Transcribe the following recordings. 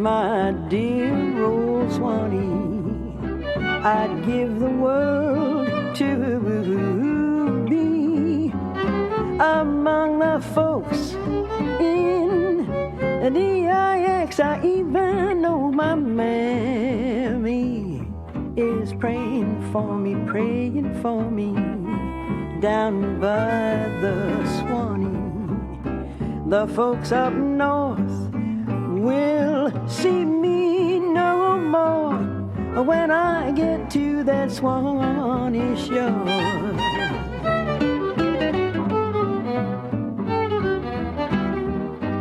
my dear old Swanee. I'd give the world to be among the folks in DIX. I even know my mammy is praying for me down by the Swanee. The folks up north will see me no more when I get to that Swanee shore.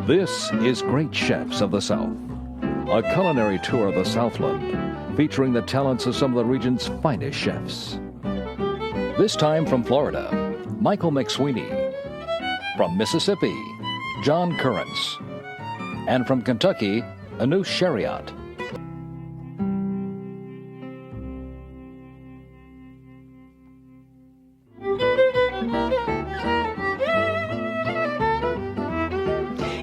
This is Great Chefs of the South, a culinary tour of the Southland featuring the talents of some of the region's finest chefs. This time from Florida, Michael McSweeney. From Mississippi, John Currence. And from Kentucky, Anoush Shariat.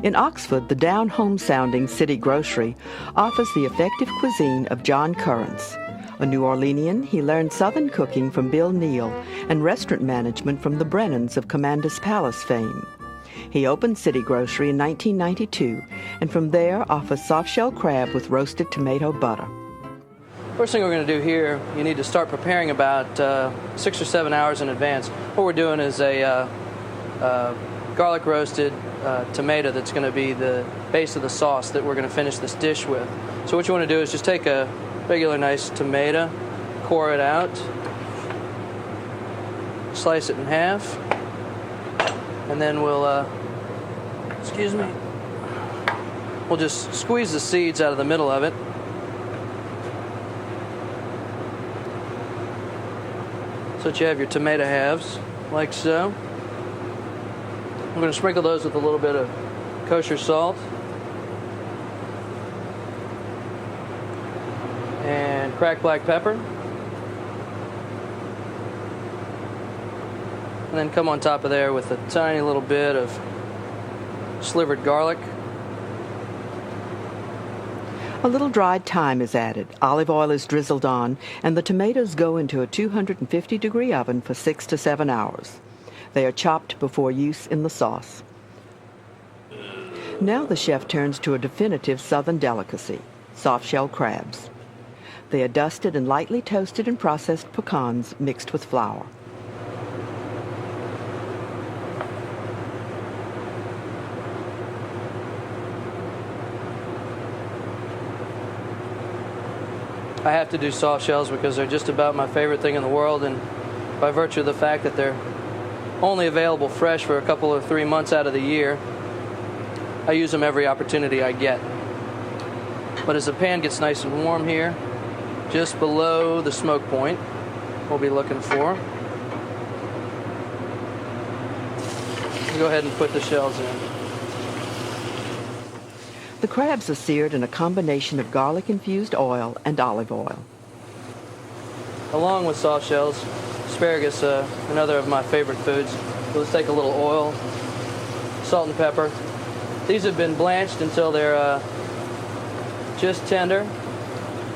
In Oxford, the down-home-sounding city grocery offers the effective cuisine of John Currence. A New Orleanian, he learned Southern cooking from Bill Neal and restaurant management from the Brennans of Commander's Palace fame. He opened City Grocery in 1992, and from there offers soft-shell crab with roasted tomato butter. First thing we're going to do here, you need to start preparing about 6 or 7 hours in advance. What we're doing is a garlic roasted tomato that's going to be the base of the sauce that we're going to finish this dish with. So what you want to do is just take a regular nice tomato, core it out, slice it in half, and then we'll just squeeze the seeds out of the middle of it. So that you have your tomato halves, like so. I'm going to sprinkle those with a little bit of kosher salt. And cracked black pepper. And then come on top of there with a tiny little bit of slivered garlic. A little dried thyme is added, olive oil is drizzled on, and the tomatoes go into a 250-degree oven for 6 to 7 hours. They are chopped before use in the sauce. Now the chef turns to a definitive southern delicacy, soft-shell crabs. They are dusted and lightly toasted and processed pecans mixed with flour. I have to do soft shells because they're just about my favorite thing in the world, and by virtue of the fact that they're only available fresh for a couple or 3 months out of the year, I use them every opportunity I get. But as the pan gets nice and warm here, just below the smoke point, we'll be looking for, go ahead and put the shells in. The crabs are seared in a combination of garlic-infused oil and olive oil. Along with soft shells, asparagus, another of my favorite foods. So let's take a little oil, salt and pepper. These have been blanched until they're just tender.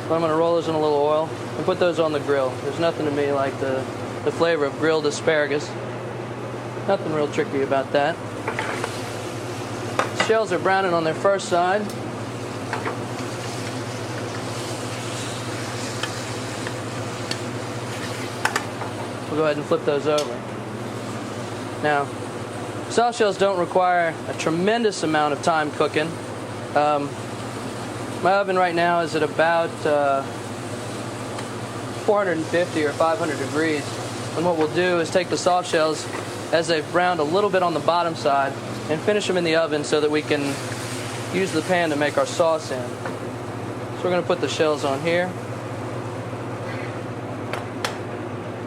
So I'm going to roll those in a little oil and put those on the grill. There's nothing to me like the flavor of grilled asparagus. Nothing real tricky about that. Shells are browning on their first side. We'll go ahead and flip those over. Now, soft shells don't require a tremendous amount of time cooking. My oven right now is at about 450 or 500 degrees. And what we'll do is take the soft shells as they've browned a little bit on the bottom side and finish them in the oven so that we can use the pan to make our sauce in. So we're going to put the shells on here.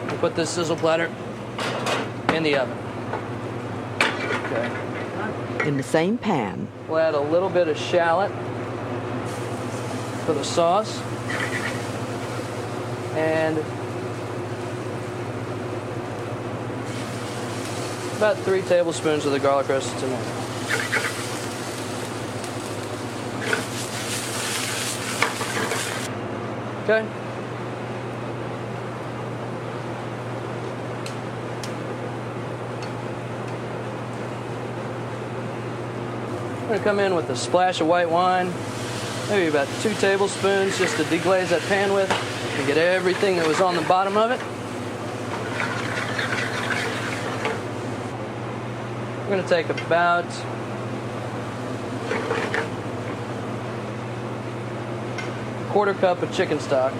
We'll put this sizzle platter in the oven. Okay. In the same pan, We'll add a little bit of shallot for the sauce. And about 3 tablespoons of the garlic roasted tomato. Okay? I'm going to come in with a splash of white wine, maybe about 2 tablespoons, just to deglaze that pan with and get everything that was on the bottom of it. We're going to take about a 1/4 cup of chicken stock.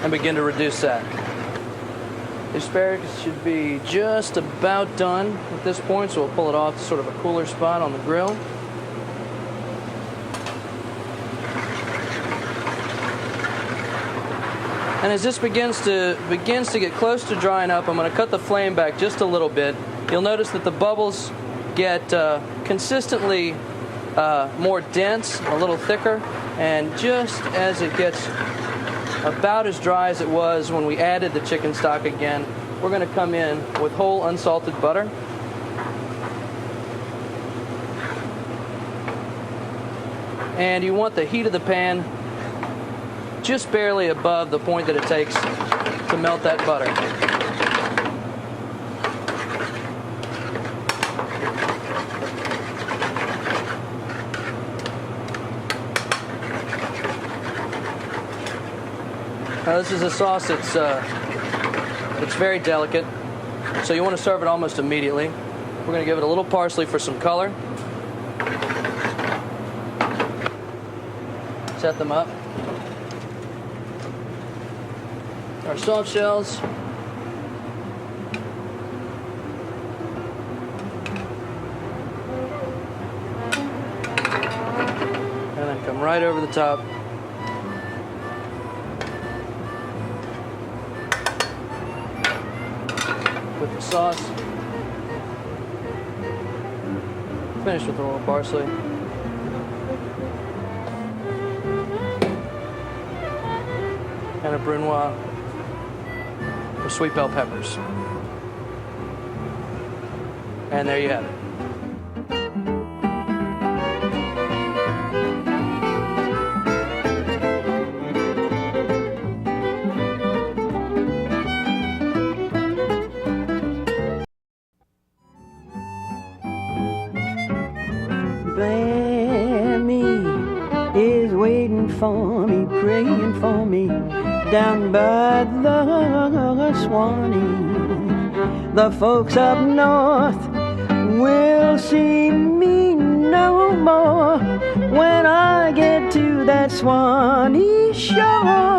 And begin to reduce that. The asparagus should be just about done at this point, so we'll pull it off to sort of a cooler spot on the grill. And as this begins to get close to drying up, I'm going to cut the flame back just a little bit. You'll notice that the bubbles get consistently more dense, a little thicker, and just as it gets about as dry as it was when we added the chicken stock again, we're going to come in with whole unsalted butter. And you want the heat of the pan just barely above the point that it takes to melt that butter. Now this is a sauce that's very delicate, so you want to serve it almost immediately. We're going to give it a little parsley for some color. Set them up. Our soft shells. And then come right over the top. With the sauce. Finish with a little parsley. And a brunoise for sweet bell peppers. And there you have it. Mammy is waiting for me, praying for me down by the Swanee. The folks up north will see me no more when I get to that Swanee shore.